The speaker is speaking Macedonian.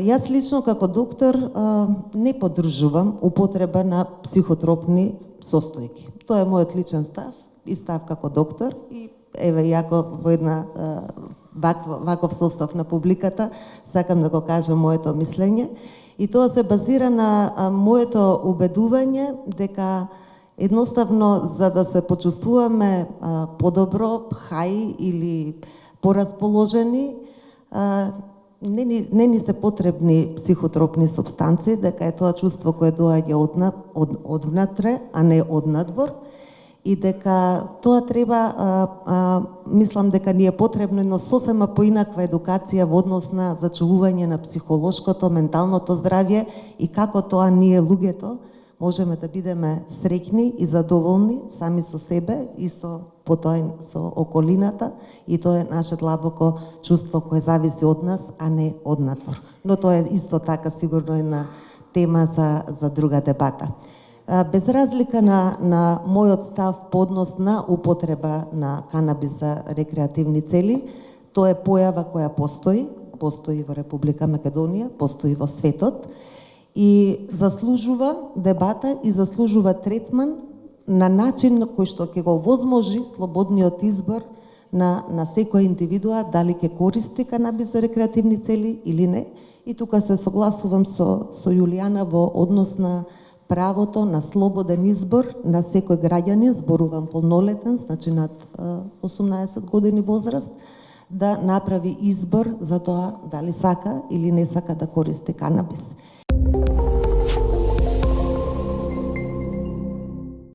Јас лично како доктор не поддржувам употреба на психотропни состојки. Тоа е мојот личен став и став како доктор и еве јако во една ваков состав на публиката сакам да го кажам моето мислење и тоа се базира на моето убедување дека едноставно за да се почувствуваме подобро, хај или порасположени, не ни се потребни психотропни супстанции, дека е тоа чувство кое доаѓа од внатре, а не од надвор, и дека тоа треба, мислам дека ни е потребно едно сосема поинаква едукација во однос на зачувување на психолошкото, менталното здравје и како тоа ние луѓето можеме да бидеме среќни и задоволни сами со себе и потоа со околината, и тоа е наше длабоко чувство кое зависи од нас, а не од надвор. Но тоа е исто така сигурно една тема за друга дебата. Без разлика на мојот став по однос на употреба на канабис за рекреативни цели, тоа е појава која постои во Република Македонија, постои во светот и заслужува дебата и заслужува третман на начин на кој што ќе го возможи слободниот избор на секоја индивидуа дали ќе користи канабис за рекреативни цели или не. И тука се согласувам со Јулијана во однос на правото на слободен избор на секој граѓанин, зборувам полнолетен, значи над 18 години возраст, да направи избор за тоа дали сака или не сака да користи канабис.